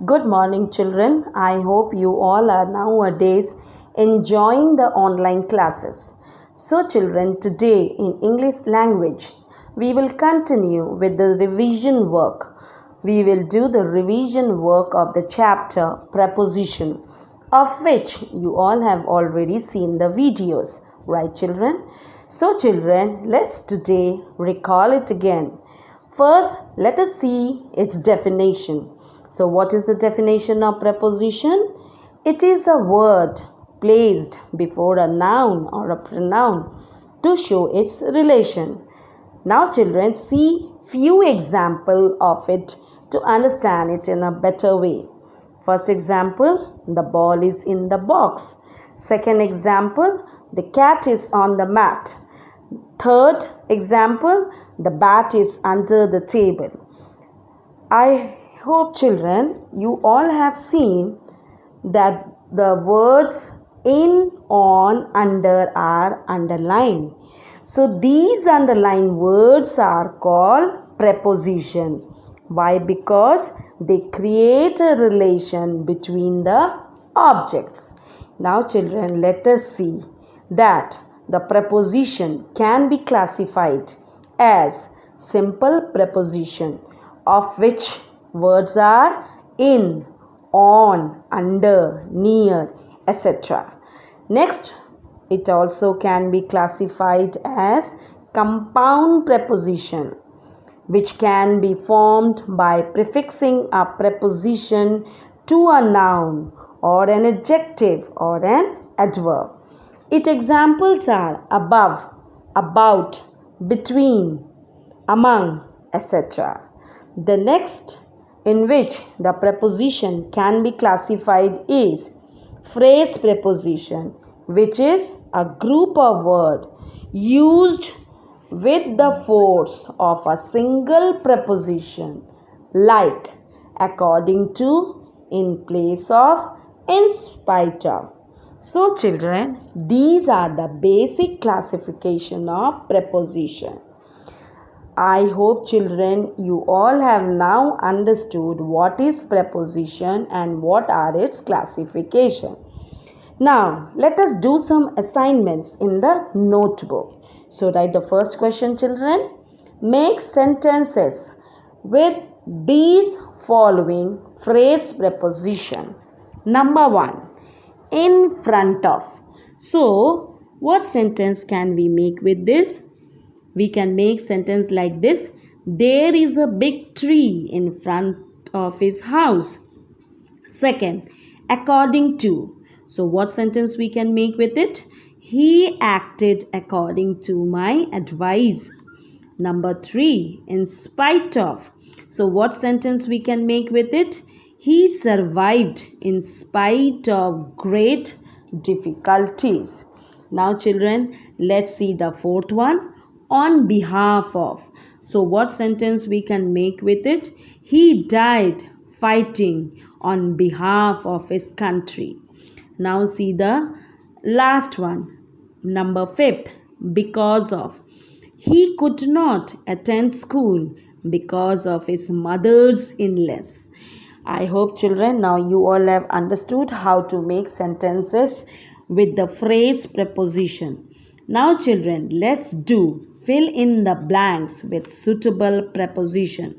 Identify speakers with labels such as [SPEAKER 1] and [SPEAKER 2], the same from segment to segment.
[SPEAKER 1] Good morning, children. I hope you all are nowadays enjoying the online classes. So, children, today in English language, we will continue with the revision work. We will do the revision work of the chapter Preposition, of which you all have already seen the videos, right, children? So, children, let's today recall it again. First, let us see its definition. So, what is the definition of preposition? It is a word placed before a noun or a pronoun to show its relation. Now, children, see few examples of it to understand it in a better way. First example, the ball is in the box. Second example, the cat is on the mat. Third example, the bat is under the table. I hope, children, you all have seen that the words in, on, under are underlined. So these underlined words are called preposition. Why? Because they create a relation between the objects. Now, children, let us see that the preposition can be classified as simple preposition, of which words are in, on, under, near, etc. Next, it also can be classified as compound preposition, which can be formed by prefixing a preposition to a noun or an adjective or an adverb. Its examples are above, about, between, among, etc. The next in which the preposition can be classified is phrase preposition, which is a group of words used with the force of a single preposition, like, according to, in place of, in spite of. So, children, these are the basic classification of preposition. I hope, children, you all have now understood what is preposition and what are its classification. Now, let us do some assignments in the notebook. So, write the first question, children. Make sentences with these following phrase preposition. Number 1. In front of. So, what sentence can we make with this? We can make sentence like this. There is a big tree in front of his house. Second, according to. So, what sentence we can make with it? He acted according to my advice. Number 3, in spite of. So, what sentence we can make with it? He survived in spite of great difficulties. Now, children, let's see the fourth one. On behalf of. So, what sentence we can make with it? He died fighting on behalf of his country. Now, see the last one. Number 5, because of. He could not attend school because of his mother's illness. I hope, children, now you all have understood how to make sentences with the phrase preposition. Now, children, let's do fill in the blanks with suitable preposition.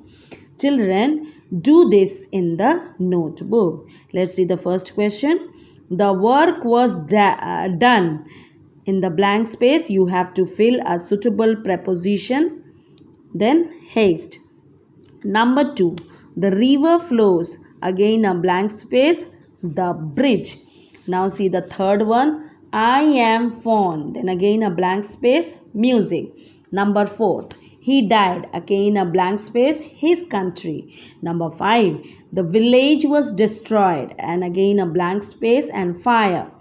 [SPEAKER 1] Children, do this in the notebook. Let's see the first question. The work was done. In the blank space, you have to fill a suitable preposition. Then haste. Number 2. The river flows. Again a blank space. The bridge. Now see the third one. I am fond. Then again a blank space. Music. Number 4. He died. Again a blank space. His country. Number 5. The village was destroyed. And again a blank space and fire.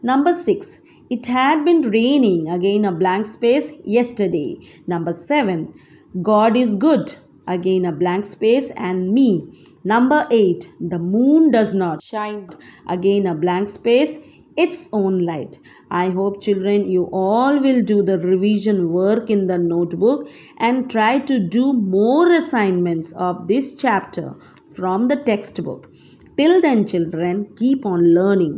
[SPEAKER 1] Number 6. It had been raining. Again a blank space. Yesterday. Number 7. God is good. Again a blank space and me. Number 8. The moon does not shine. Again a blank space. Its own light. I hope, children, you all will do the revision work in the notebook and try to do more assignments of this chapter from the textbook. Till then, children, keep on learning.